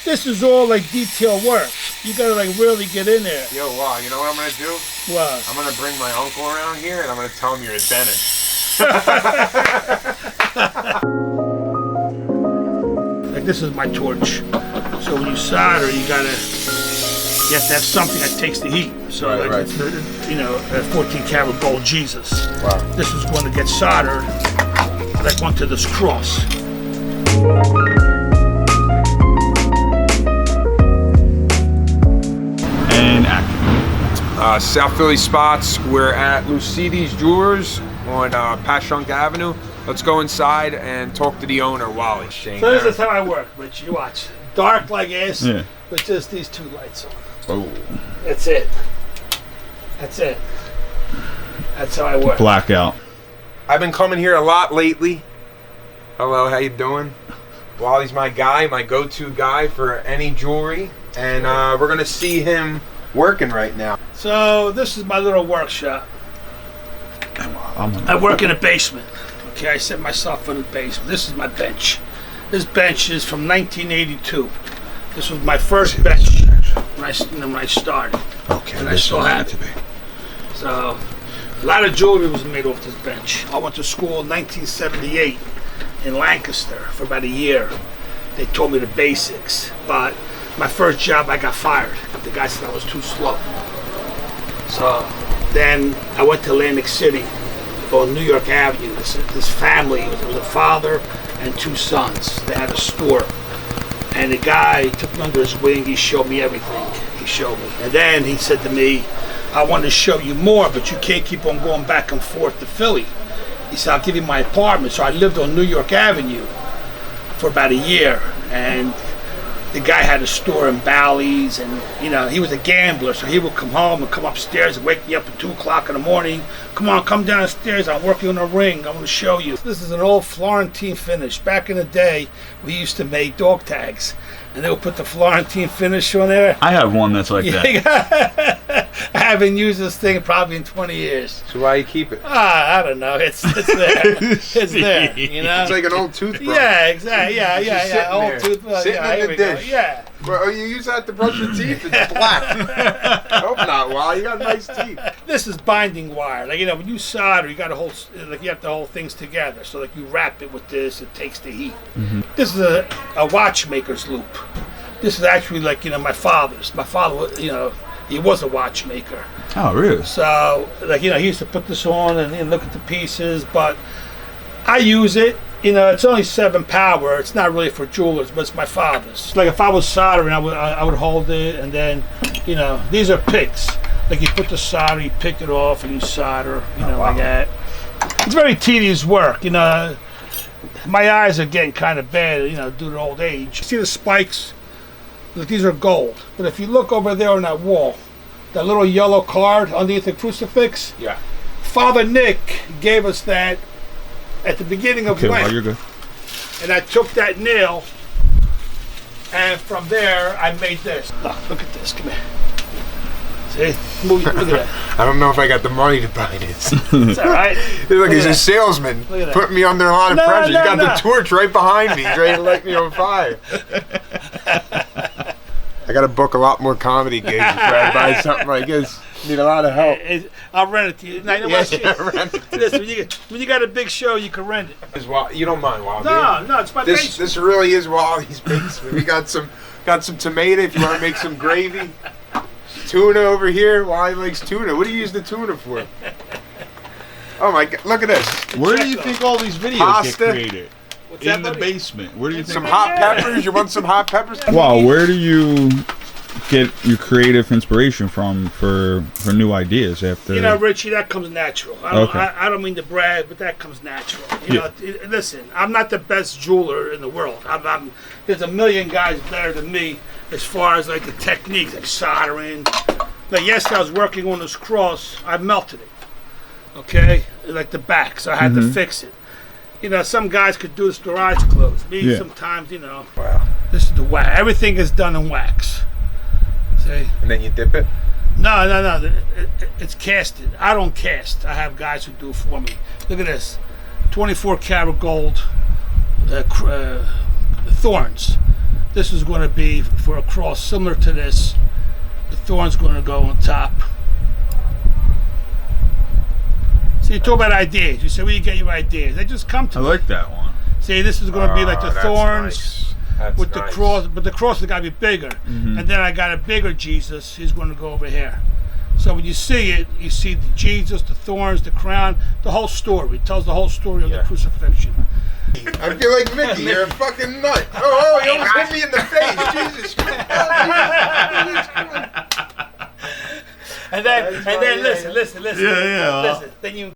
This is all like detail work. You gotta like really get in there. Yo, wow, you know what I'm gonna do? What? I'm gonna bring my uncle around here and I'm gonna tell him you're a dentist. Like this is my torch. So when you solder, you have to have something that takes the heat. So right. It's the, you know, a 14 karat gold Jesus. Wow. This is going to get soldered like onto this cross. And action. South Philly spots. We're at Lucidi's Jewelers on Passyunk Avenue. Let's go inside and talk to the owner, Wally. So this is how I work, Rich. You watch. Dark like this, yeah, with just these two lights on. Oh. That's it. That's it. That's how I work. Blackout. I've been coming here a lot lately. Hello, how you doing? Wally's my guy, my go-to guy for any jewelry. And we're gonna see him working right now. So this is my little workshop. I work in a basement. Okay, I set myself in the basement. This is my bench. This bench is from 1982. This was my first bench when I started. Okay, and I still have it. So a lot of jewelry was made off this bench. I went to school in 1978 in Lancaster for about a year. They taught me the basics, but my first job I got fired. The guy said I was too slow. So then I went to Atlantic City on New York Avenue. This family, it was a father and two sons. They had a store. And the guy took me under his wing. He showed me everything. He showed me. And then he said to me, I want to show you more, but you can't keep on going back and forth to Philly. He said, I'll give you my apartment. So I lived on New York Avenue for about a year. And the guy had a store in Bally's, and you know, he was a gambler, so he would come home and come upstairs and wake me up at 2 o'clock in the morning. Come on, come downstairs, I'm working on a ring, I want to show you. This is an old Florentine finish. Back in the day, we used to make dog tags, and they would put the Florentine finish on there. I have one that's like that. I haven't used this thing probably in 20 years. So why you keep it? I don't know, it's there. It's there, you know? It's like an old toothbrush. Yeah, exactly, yeah. Old toothbrush. Sitting in the dish. Yeah. Well, you use that to brush your teeth? It's black. I hope not, Wally. You got nice teeth. This is binding wire. Like, you know, when you solder, you got to hold, like, you have to hold things together. So, like, you wrap it with this, it takes the heat. Mm-hmm. This is a watchmaker's loop. This is actually like, you know, my father's. My father, you know, he was a watchmaker. Oh, really? So, like, you know, he used to put this on and look at the pieces, but I use it. You know, it's only 7 power. It's not really for jewelers, but it's my father's. Like, if I was soldering, I would hold it, and then, you know, these are picks. Like, you put the solder, you pick it off, and you solder, you know, like that. It's very tedious work, you know. My eyes are getting kind of bad, you know, due to old age. See the spikes? Look, these are gold. But if you look over there on that wall, that little yellow card underneath the crucifix, yeah. Father Nick gave us that at the beginning of Lent. You're good. And I took that nail, and from there I made this. Look at this. Come here. See? Look at that. I don't know if I got the money to buy this. It's all right. Look, he's a salesman. Putting me under a lot of pressure. You got the torch right behind me. He's ready to light me on fire. I got to book a lot more comedy gigs before I buy something like this. Need a lot of help. I'll rent it to you. Now, you know rent it to you. When you got a big show, you can rent it. You don't mind, Wally? No, it's my basement. This really is Wally's basement. We got some tomato if you want to make some gravy. Tuna over here. Wally likes tuna. What do you use the tuna for? Oh my God! Look at this. Where do you think all these videos get created? What's in the basement. Where do you think? Some hot peppers. You want some hot peppers? Wow, where do you get your creative inspiration from for new ideas after? You know, Richie, that comes natural. I don't mean to brag, but that comes natural. You know, listen, I'm not the best jeweler in the world. There's a million guys better than me as far as like the techniques, like soldering. Like yesterday, I was working on this cross. I melted it. Okay, like the back, so I had to fix it. You know, some guys could do this with their eyes closed. Me, sometimes, you know. Wow. This is the wax. Everything is done in wax. See? And then you dip it? No. It's casted. I don't cast. I have guys who do it for me. Look at this. 24 karat gold thorns. This is going to be for a cross similar to this. The thorn's going to go on top. So you talk about ideas. You say, where you get your ideas? They just come to I me. like that one. See, this is going to be like the that's thorns nice. That's with the nice. cross, but the cross has got to be bigger. Mm-hmm. And then I got a bigger Jesus. He's going to go over here. So when you see it, you see the Jesus, the thorns, the crown, the whole story. It tells the whole story of the crucifixion. I feel like Mickey. You're a fucking nut. Oh, he almost hit me in the face. Jesus Christ. And then listen. Yeah. Listen, then you